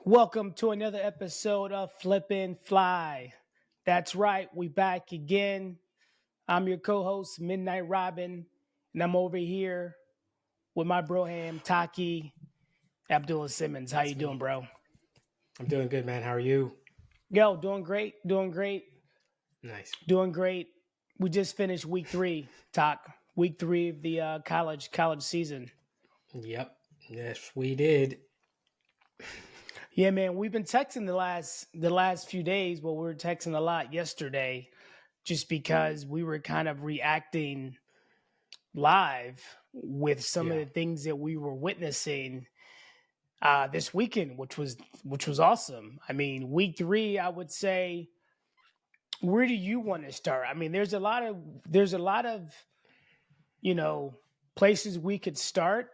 Welcome to another episode of Flip&Fly. That's right, we back again. I'm your co-host, Midnight Robin, and I'm over here with my broham, Taqiy Abdullah Simmons. How you That's doing, me. bro? I'm doing good, man. How are you? Yo, doing great, Nice. doing great. We just finished week 3, Talk. Week 3 of the college season. Yep. Yes, we did. Yeah, man, we've been texting the last few days. Well, we were texting a lot yesterday just because we were kind of reacting live with some of Yeah. the things that we were witnessing this weekend, which was awesome. I mean, week 3, I would say. Where do you want to start? I mean, there's a lot of you know places we could start,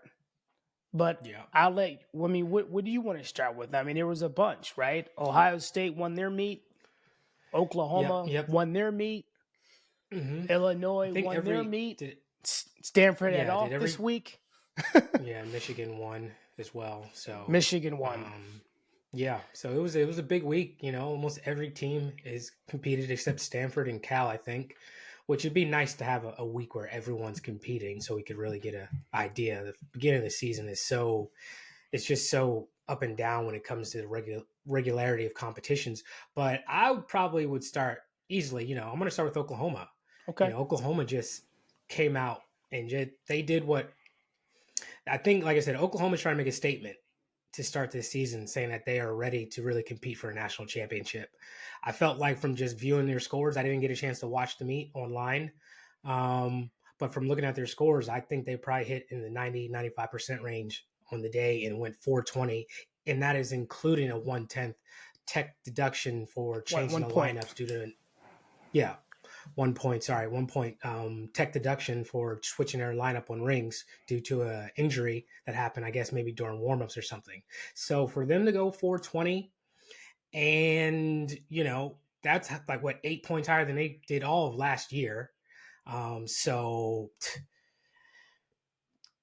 but Yeah. I'll let. I mean, what do you want to start with? I mean, there was a bunch, right? Ohio State won their meet. Yep. Oklahoma Yep. won their meet. I Illinois think won their every meet. did Stanford had yeah, did off this every week. yeah, Michigan won as well. So Michigan won. yeah, so it was a big week, almost every team is competed except Stanford and Cal, I think, which would be nice to have a week where everyone's competing so we could really get an idea. The beginning of the season is it's just so up and down when it comes to the regularity of competitions. But probably would start easily. I'm going to start with Oklahoma. Okay. Oklahoma just came out and they did what I think. Like I said, Oklahoma's trying to make a statement to start this season, saying that they are ready to really compete for a national championship. I felt like from just viewing their scores, I didn't get a chance to watch the meet online. But from looking at their scores, I think they probably hit in the 90-95% range on the day and went 420. And that is including a 1/10 tech deduction for changing the point. lineups due to, yeah, 1 point tech deduction for switching their lineup on rings due to a injury that happened, I guess maybe during warmups or something. So for them to go 420, and that's like what 8 points higher than they did all of last year. So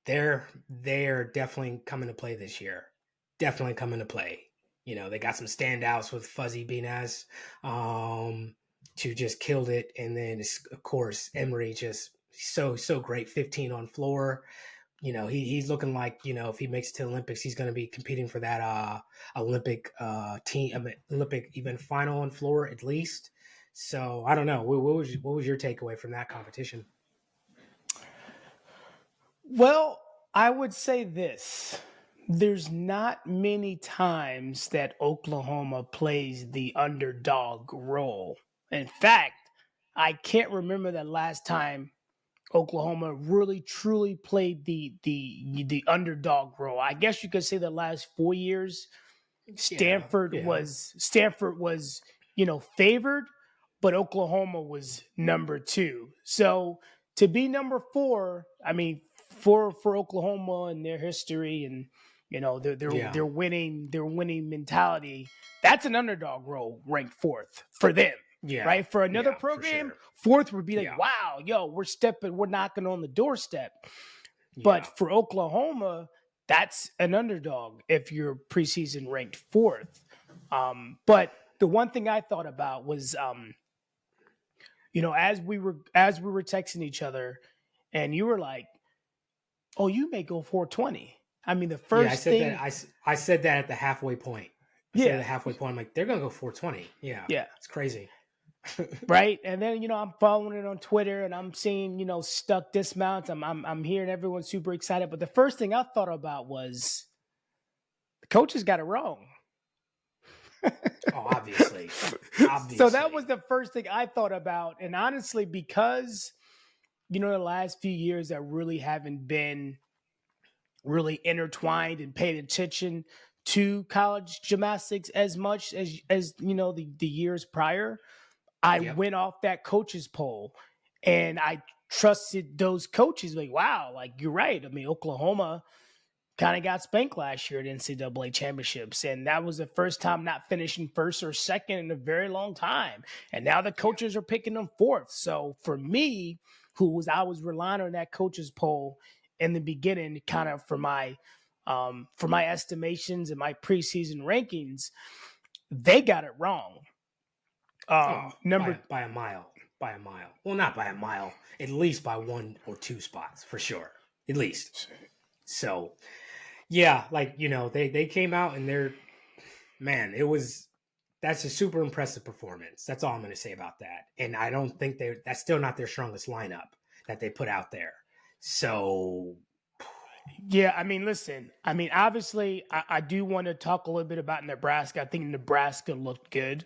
they're definitely coming to play this year. Definitely coming to play. They got some standouts with Fuzzy Beanaz, to just killed it, and then of course Emery just so great. 15 on floor. He's looking like if he makes it to the Olympics, he's going to be competing for that Olympic Olympic event final on floor at least. So I don't know. What was your takeaway from that competition? Well, I would say this. There's not many times that Oklahoma plays the underdog role. In fact, I can't remember the last time Oklahoma really truly played the underdog role. I guess you could say the last 4 years Yeah, yeah, Stanford was, favored, but Oklahoma was number 2. So to be number 4, I mean, for Oklahoma and their history and their their yeah, their winning their winning mentality, that's an underdog role ranked 4th for them. yeah, Right? For another yeah, for program, sure. 4th would be like, Yeah, wow, yo, we're knocking on the doorstep. But yeah, for Oklahoma, that's an underdog if you're preseason ranked 4th. But the one thing I thought about was, as we were texting each other, and you were like, "Oh, you may go 420." I mean, the yeah. I first said that. thing, I said that at the halfway point. I said at yeah, the halfway point, I'm like, they're gonna go 420. Yeah, yeah, it's crazy. right. And then I'm following it on Twitter, and I'm seeing stuck dismounts. I'm hearing everyone super excited. But the first thing I thought about was the coaches got it wrong. Oh, obviously, So that obviously. was the first thing I thought about. And honestly, because, the last few years I really haven't been really intertwined and paid attention to college gymnastics as much as the years prior, I Yep. went off that coaches poll and I trusted those coaches. Like, wow, like you're right. I mean, Oklahoma kind of got spanked last year at NCAA championships. And that was the first time not finishing first or second in a very long time. And now the Yeah. coaches are picking them 4th. So for me, I was relying on that coaches poll in the beginning, kind of for my For my estimations and my preseason rankings, they got it wrong. By a mile. Well, not by a mile. At least by 1 or 2 spots for sure. At least. So, yeah, like they came out and that's a super impressive performance. That's all I'm going to say about that. And I don't think that's still not their strongest lineup that they put out there. So, yeah, I mean, listen, I mean, obviously, I do want to talk a little bit about Nebraska. I think Nebraska looked good.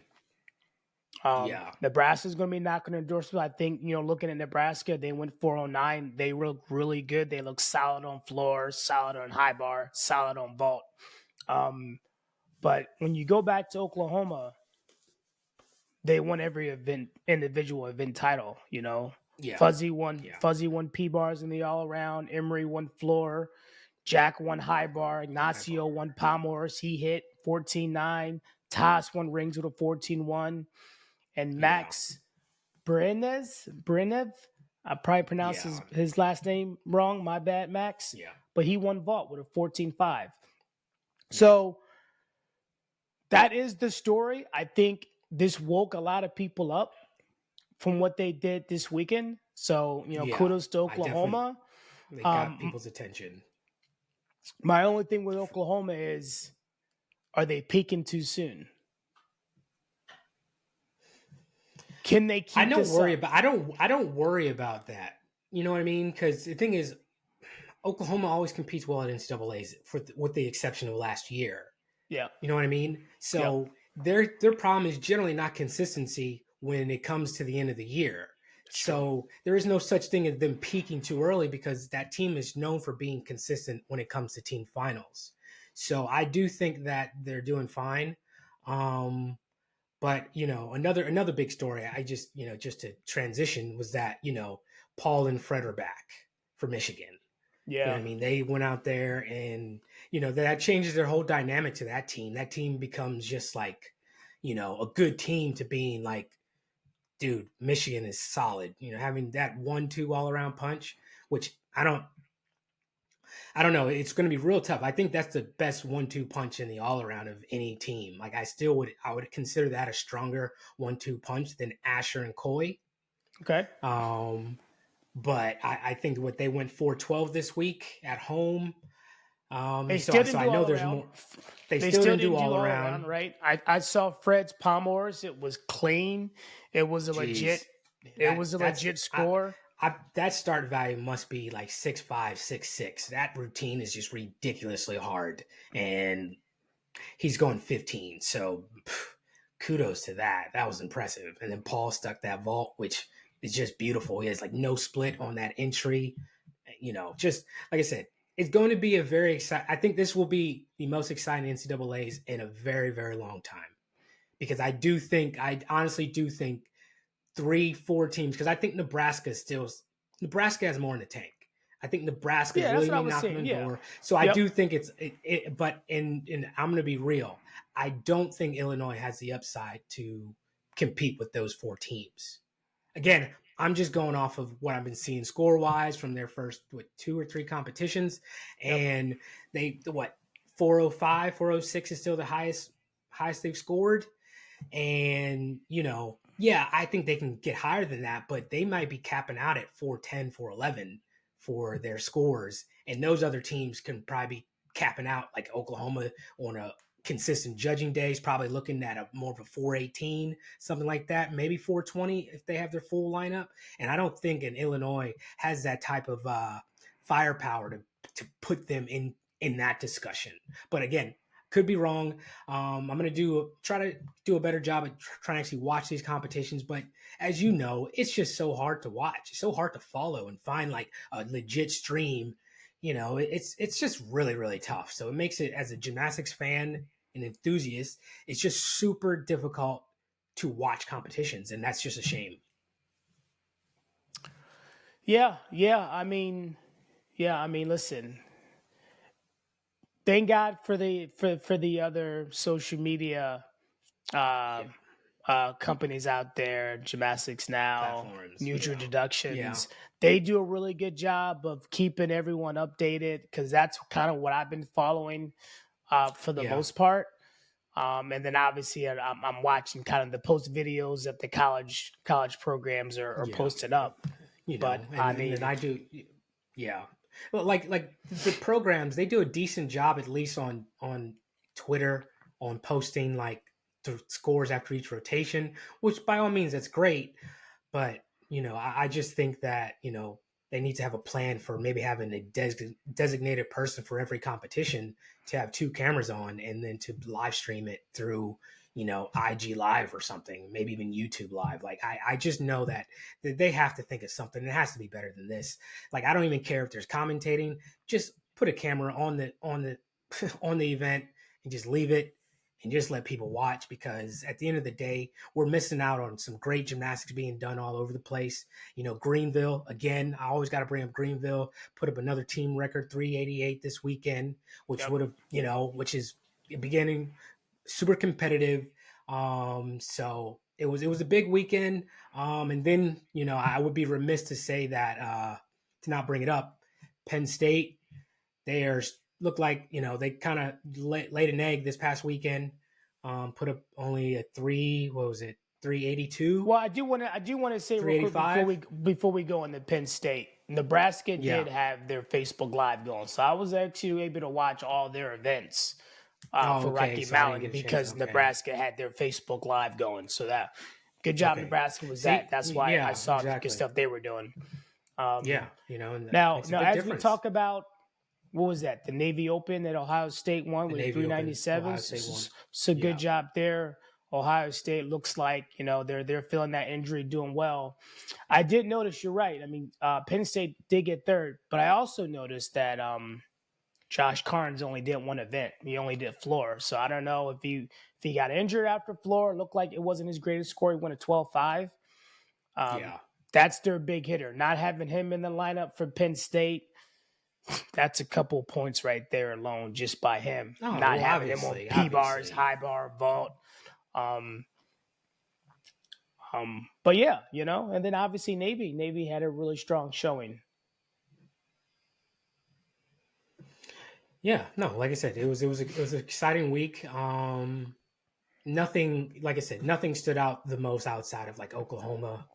yeah. Nebraska's going to be knocking on doors. I think, looking at Nebraska, they went 409. They look really good. They look solid on floor, solid on high bar, solid on vault. But when you go back to Oklahoma, they won every individual event title, Yeah. Fuzzy won P bars in the all around, Emery won floor, Jack won high bar, Ignacio won Palmores, he hit 14-9, Toss won rings with a 14-1, and Max Brenev, I probably pronounced his last name wrong, my bad, Max. Yeah. But he won vault with a 14-5. So that is the story. I think this woke a lot of people up from what they did this weekend. So, kudos to Oklahoma. They got people's attention. My only thing with Oklahoma is, are they peaking too soon? Can they keep I don't worry about that. You know what I mean? Because the thing is, Oklahoma always competes well at NCAA's, with the exception of last year. Yeah. You know what I mean? So their problem is generally not consistency when it comes to the end of the year. So there is no such thing as them peaking too early, because that team is known for being consistent when it comes to team finals. So I do think that they're doing fine. But another big story, I just to transition, was that Paul and Fred are back for Michigan. Yeah. You know what I mean? They went out there and, that changes their whole dynamic to that team. That team becomes just like, a good team to being like, dude, Michigan is solid. Having that 1-2 all around punch, which I don't know. It's going to be real tough. I think that's the best 1-2 punch in the all around of any team. Like I would consider that a stronger 1-2 punch than Asher and Coy. Okay. But I think what they went 4-12 this week at home. They still didn't do all around. They still didn't do all around, right? I saw Fred's Palmores. It was clean. It was a legit score. That start value must be like 6'5", 6'6". That routine is just ridiculously hard, and he's going 15. So kudos to that. That was impressive. And then Paul stuck that vault, which is just beautiful. He has like no split on that entry. Just like I said, it's going to be a very exciting. I think this will be the most exciting NCAAs in a very, very long time, because I honestly do think 3-4 teams, because I think Nebraska has more in the tank. I think Nebraska is really knocking on the door. So I do think but I'm going to be real. I don't think Illinois has the upside to compete with those 4 teams. Again, I'm just going off of what I've been seeing score-wise from their first 2 or 3 competitions, and they 405, 406 is still the highest they've scored, and I think they can get higher than that, but they might be capping out at 410, 411 for their scores, and those other teams can probably be capping out, like Oklahoma on a consistent judging days, probably looking at more of a 418, something like that, maybe 420 if they have their full lineup. And I don't think an Illinois has that type of firepower to put them in that discussion. But again, could be wrong. I'm going to try to do a better job at trying to actually watch these competitions. But as you know, it's just so hard to watch. It's so hard to follow and find like a legit stream. It's just really, really tough. So it makes it, as a gymnastics fan and enthusiast, it's just super difficult to watch competitions. And that's just a shame. Yeah. I mean, listen, thank God for the other social media companies out there, Gymnastics Now, Platforms. Mutual Yeah. Deductions. They do a really good job of keeping everyone updated because that's kind of what I've been following for the Yeah. most part. And then obviously I'm watching kind of the post videos that the college programs are Yeah. posting up. But I And then mean, I do. Yeah. Well, like the programs, they do a decent job at least on Twitter on posting like the scores after each rotation, which by all means that's great. But I just think that they need to have a plan for maybe having a designated person for every competition to have two cameras on, and then to live stream it through IG Live or something, maybe even YouTube Live. Like I just know that they have to think of something. It has to be better than this. Like I don't even care if there's commentating. Just put a camera on the on the event and just leave it and just let people watch, because at the end of the day, we're missing out on some great gymnastics being done all over the place. Greenville, again, I always got to bring up Greenville, put up another team record, 388 this weekend, which yep. would have, which is beginning super competitive. So it was a big weekend. And then, I would be remiss to say that, to not bring it up, Penn State, they are look like they kind of laid an egg this past weekend. Put up only a 382. Well, I do want to say real quick 385. before we go into Penn State, Nebraska Yeah. did have their Facebook Live going, so I was actually able to watch all their events for Okay. Rocky So I didn't Mountain get a chance. because Okay. Nebraska had their Facebook Live going. So that good job, Okay. Nebraska was See, that. That's why I yeah, saw the good exactly. stuff they were doing. Yeah, and that Now, makes a now big as we difference. talk about what was that? The Navy Open that Ohio State won The with Navy Open, 397. Ohio State won. So good Yeah. job there. Ohio State looks like they're feeling that injury, doing well. I did notice you're right. I mean, Penn State did get third, but I also noticed that Josh Carnes only did one event. He only did floor. So I don't know if he got injured after floor. It looked like it wasn't his greatest score. He won a 12.5. Yeah. That's their big hitter. Not having him in the lineup for Penn State, that's a couple points right there alone just by him. Oh, Not well, having him on obviously, P bars, obviously. high bar, vault. Um, but yeah, and then obviously Navy. Navy had a really strong showing. Yeah, no, like I said, it was an exciting week. Nothing, like I said, nothing stood out the most outside of like Oklahoma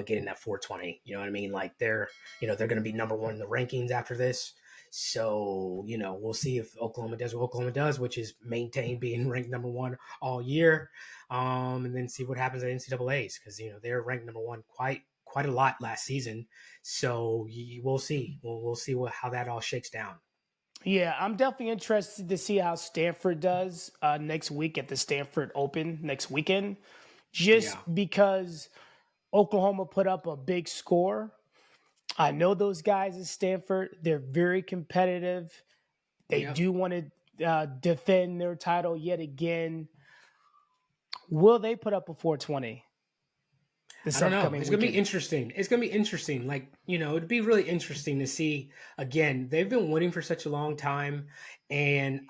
getting that 420. You know what I mean? Like they're going to be number one in the rankings after this. So we'll see if Oklahoma does what Oklahoma does, which is maintain being ranked number one all year, and then see what happens at NCAA's, because they're ranked number one quite a lot last season. So we'll see. We'll see how that all shakes down. Yeah, I'm definitely interested to see how Stanford does next week at the Stanford Open next weekend, just Yeah. because Oklahoma put up a big score. I know those guys at Stanford, they're very competitive. They Yep. do want to defend their title yet again. Will they put up a 420 I this don't know. upcoming It's gonna be weekend? interesting. It's gonna be interesting. Like, it'd be really interesting to see. Again, they've been winning for such a long time, and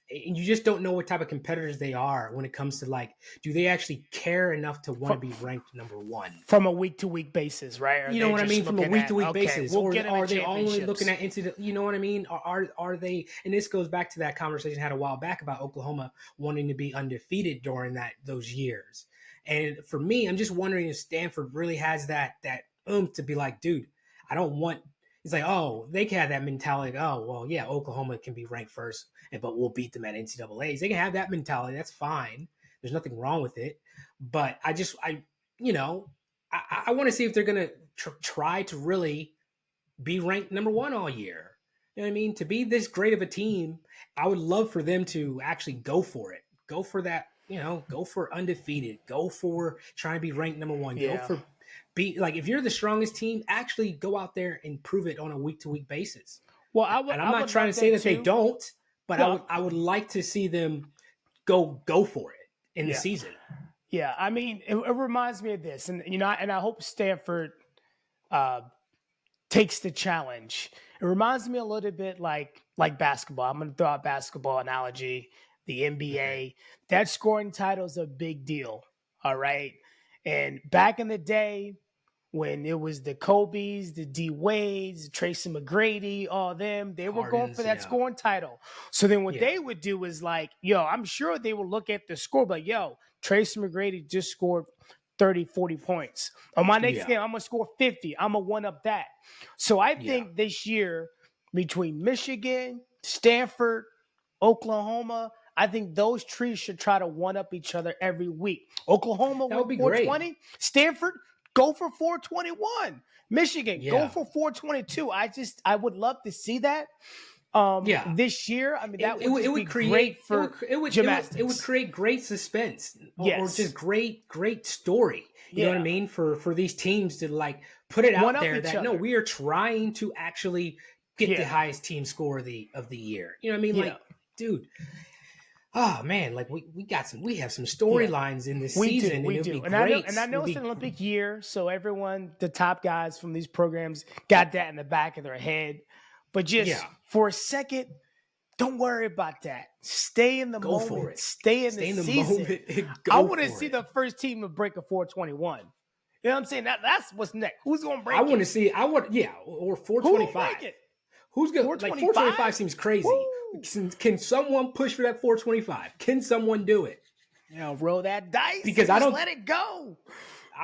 you just don't know what type of competitors they are when it comes to, like, do they actually care enough to want to be ranked number one? From a week to week basis, right? Are You know they what I just mean? From a looking week at, to week okay, basis, we'll or get them are at they only looking championships? at you know what I mean? Are they? And this goes back to that conversation I had a while back about Oklahoma wanting to be undefeated during those years. And for me, I'm just wondering if Stanford really has that to be like, dude, I don't want. It's like, oh, they can have that mentality. Oh, well, yeah, Oklahoma can be ranked first, but we'll beat them at NCAA's. They can have that mentality. That's fine. There's nothing wrong with it. But you know, I want to see if they're going to try to really be ranked number one all year. You know what I mean? To be this great of a team, I would love for them to actually go for it. Go for that, go for undefeated. Go for trying to be ranked number one. Go Yeah. for like, if you're the strongest team, actually go out there and prove it on a week to week basis. Well, And I'm I not would trying to love say that that they too. don't, but No, I would like to see them go for it in the yeah. season. Yeah, I mean, it reminds me of this, and I hope Stanford uh, takes the challenge. It reminds me a little bit like basketball. I'm going to throw out basketball analogy. the NBA. That scoring title is a big deal. All right. And back in the day, when it was the Kobe's, the D Wades, Tracy McGrady, all them, they were going for Hardens, that yeah. scoring title. So then what Yeah. they would do is like, yo, I'm sure they would look at the score, but yo, Tracy McGrady just scored 30, 40 points. On my next Yeah. game, I'm going to score 50. I'm going to one up that. So I Yeah. think this year between Michigan, Stanford, Oklahoma, I think those trees should try to one up each other every week. Oklahoma That would be went 420. great. Stanford, go for 421. Michigan, go Yeah. for 422. I would love to see that. Yeah. This year, I mean, that It would would be create great for gymnastics. it would create great suspense or Yes. just great story. You know what I Yeah. mean? For these teams to like put it One out up there each that no, other. we are trying to actually get the Yeah. highest team score of the year. You know what I mean? Yeah. Like, dude, oh man, like we have some storylines in this season, We and it do. would be And I know, great. and I know It'd it's be- an Olympic year, so everyone, the top guys from these programs, got that in the back of their head. But just Yeah. for a second, don't worry about that. Stay in the Go moment. for it. Stay in the season. moment. And go I want to for see it. the first team to break a 421. You know what I'm saying? That's what's next. Who's going to break I want to it? see. Or Who will 425. break it? Who's going to like 425 seems crazy. Woo! Can someone push for that 425? Can someone do it? You know, roll that dice. Because and I just don't- let it go.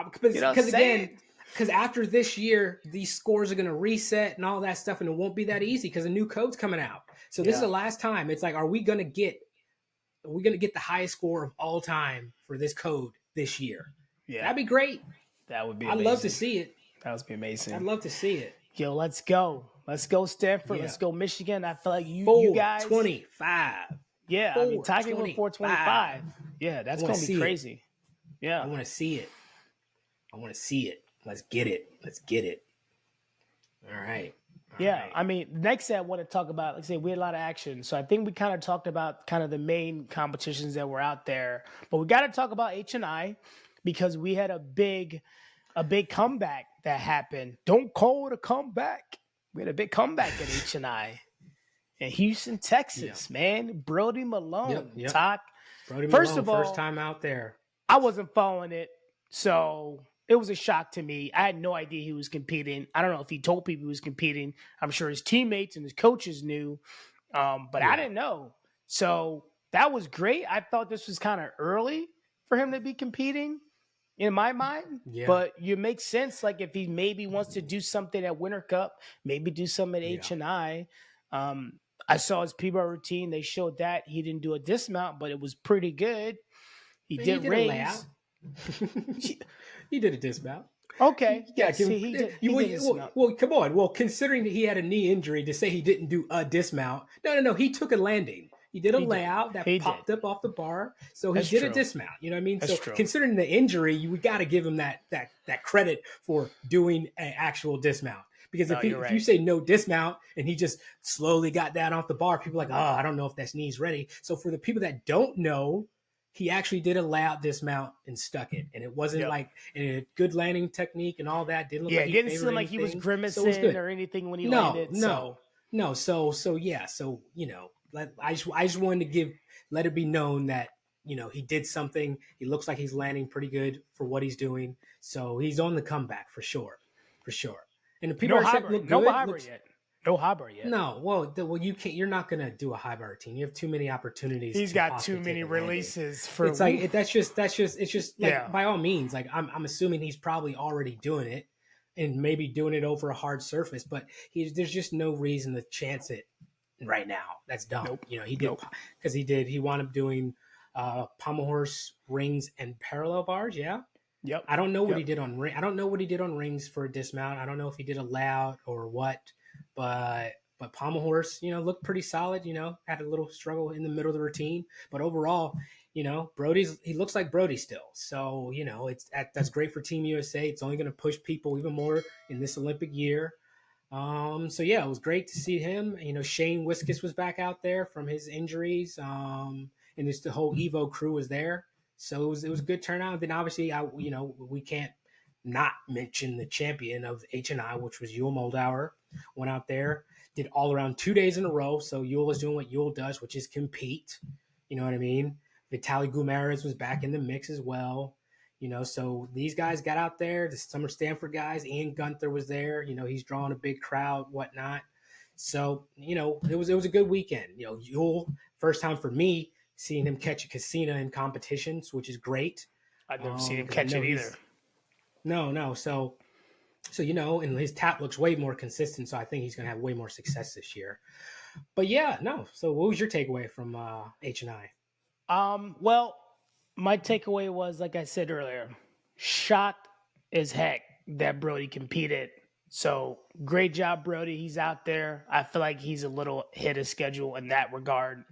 Because You know what I'm saying? again, because after this year, these scores are going to reset and all that stuff, and it won't be that easy because a new code's coming out. So this is Yeah. the last time. It's like, are we going to get the highest score of all time for this code this year? Yeah, That'd be great. that would be I'd amazing. love to see it. That would be amazing. I'd love to see it. Yo, let's go. Let's go, Stanford. Yeah. Let's go, Michigan. I feel like you guys. 425. Yeah, I mean, Taqiy went 425. Yeah, that's going to be crazy. Yeah. I want to see it. Let's get it. All right. I mean, next thing I want to talk about, like I said, we had a lot of action. So I think we kind of talked about kind of the main competitions that were out there. But we got to talk about H&I because we had a big comeback that happened. Don't call it a comeback. We had a big comeback at H&I in Houston, Texas, man. Brody Malone. Yep. Talk. Brody First Malone, of all, first time out there. I wasn't following it, so it was a shock to me. I had no idea he was competing. I don't know if he told people he was competing. I'm sure his teammates and his coaches knew, but I didn't know. So that was great. I thought this was kind of early for him to be competing in my mind. Yeah. But you make sense. Like if he maybe wants to do something at Winter Cup, maybe do something at H&I. I saw his P-bar routine. They showed that he didn't do a dismount, but it was pretty good. He did a rings. layout. He did a dismount. Okay. Yeah, he did dismount. well, come on. Well, considering that he had a knee injury, to say he didn't do a dismount, no. He took a landing. He did a layout that popped up off the bar, so he did a dismount. You know what I mean? That's so true. considering the injury, we got to give him that credit for doing an actual dismount. Because if you say no dismount and he just slowly got down off the bar, people are like, oh, I don't know if that knee's ready. So for the people that don't know, he actually did a layout dismount and stuck it. And it wasn't like a good landing technique and all that. Didn't look like it didn't seem like he was grimacing or anything when he landed. No. So you know, I just wanted to let it be known that, you know, he did something. He looks like he's landing pretty good for what he's doing. So he's on the comeback for sure. And the people look good. No hobber yet. No, well, you can't. You're not gonna do a high bar routine. You have too many opportunities. He's got too many releases for. It's like that's just. It's just like by all means. Like I'm assuming he's probably already doing it, and maybe doing it over a hard surface. But there's just no reason to chance it right now. That's dumb. Nope. You know, he did because he wound up doing pommel horse rings and parallel bars. Yeah. Yep. I don't know what he did on ring. I don't know what he did on rings for a dismount. I don't know if he did a layout or what, but pommel horse, you know, looked pretty solid. You know, had a little struggle in the middle of the routine, but overall, you know, he looks like Brody still. So you know, that's great for Team USA. It's only going to push people even more in this Olympic year. So yeah, it was great to see him. You know, Shane Wiskus was back out there from his injuries. And just the whole Evo crew was there. So it was a good turnout. And then obviously, we can't not mention the champion of H&I, which was Yule Moldauer. Went out there, did all around 2 days in a row. So Yule is doing what Yule does, which is compete. You know what I mean? Vitaly Guimaraes was back in the mix as well. You know, so these guys got out there. The summer Stanford guys, Ian Gunther was there. You know, he's drawing a big crowd, whatnot. So, you know, it was a good weekend. You know, Yule, first time for me seeing him catch a casino in competitions, which is great. I've never seen him 'Cause I catch know it either. no. So you know, and his tap looks way more consistent. So I think he's going to have way more success this year. But yeah, no. So what was your takeaway from H&I? Well, my takeaway was, like I said earlier, shocked as heck that Brody competed. So great job, Brody. He's out there. I feel like he's a little ahead of schedule in that regard.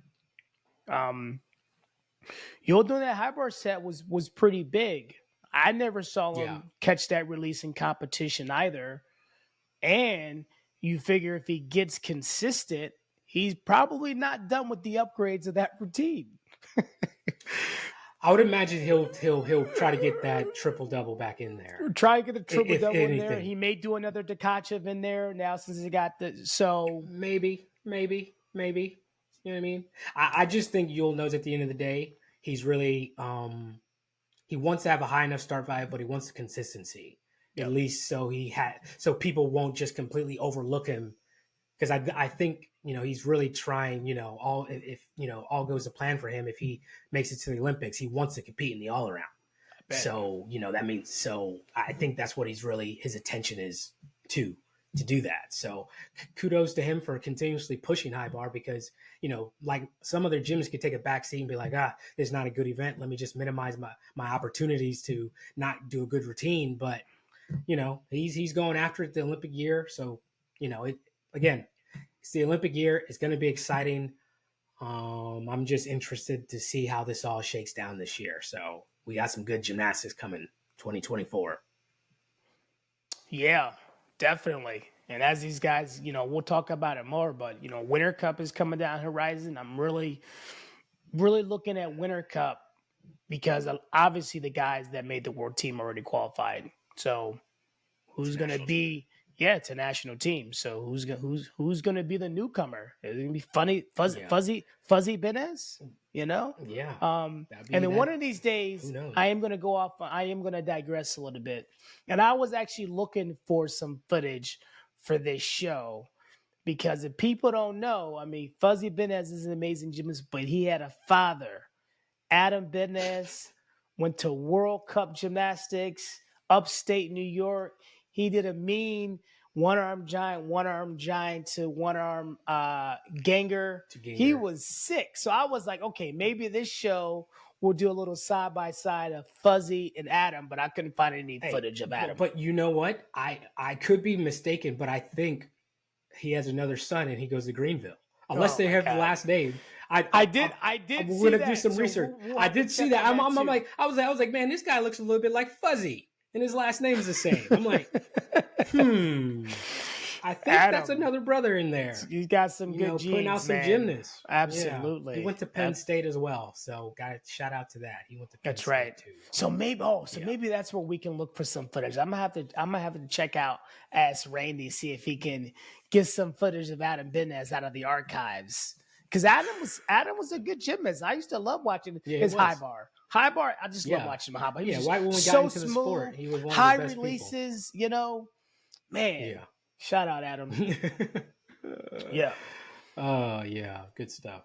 You're doing that high bar set was pretty big. I never saw him Yeah. catch that release in competition either. And you figure if he gets consistent, he's probably not done with the upgrades of that routine. I would imagine he'll try to get that triple double back in there. Try to get the triple If double in there. anything. He may do another Takachev in there now since he got the Maybe. You know what I mean? I just think Yule knows at the end of the day, he's really he wants to have a high enough start value, but he wants the consistency. Yep. At least so people won't just completely overlook him. Because I think, you know, he's really trying, you know, if you know, all goes to plan for him, if he makes it to the Olympics, he wants to compete in the all around. So, you know, that means, so I think that's what his attention is to do that. So kudos to him for continuously pushing high bar because, you know, like some other gyms could take a back seat and be like, this is not a good event. Let me just minimize my opportunities to not do a good routine. But, you know, he's going after it the Olympic year. So, you know, again, it's the Olympic year. It's going to be exciting. I'm just interested to see how this all shakes down this year. So we got some good gymnastics coming 2024. Yeah, definitely. And as these guys, you know, we'll talk about it more, but, you know, Winter Cup is coming down the horizon. I'm really, really looking at Winter Cup because obviously the guys that made the world team already qualified. So who's going to be? Yeah, it's a national team. So who's going to be the newcomer? Is it going to be Fuzzy Benez? You know? Yeah. And then one of these days, I am going to digress a little bit. And I was actually looking for some footage for this show because if people don't know, I mean, Fuzzy Benez is an amazing gymnast, but he had a father, Adam Benez, went to World Cup Gymnastics, upstate New York. He did a mean one-arm giant to one-arm ganger. He was sick. So I was like, okay, maybe this show will do a little side-by-side of Fuzzy and Adam, but I couldn't find any footage of Adam. But you know what? I could be mistaken, but I think he has another son and he goes to Greenville. Unless they have the last name. I did. We're gonna do some research. I did see that. I'm like, I was like, man, this guy looks a little bit like Fuzzy, and his last name is the same. I'm like, I think Adam, that's another brother in there. He's got some good genes, putting out some gymnasts. Absolutely. Yeah. He went to Penn State as well, so shout out to that. He went to Penn State right too. So maybe that's where we can look for some footage. I'm gonna have to check out Ask Randy, see if he can get some footage of Adam Benez out of the archives. Because Adam was a good gymnast. I used to love watching his high bar. High bar, I just love watching him high bar. He was right when we got into the sport, he was one high of the best releases, people. You know, man. Yeah. Shout out Adam. Yeah. Oh yeah, good stuff.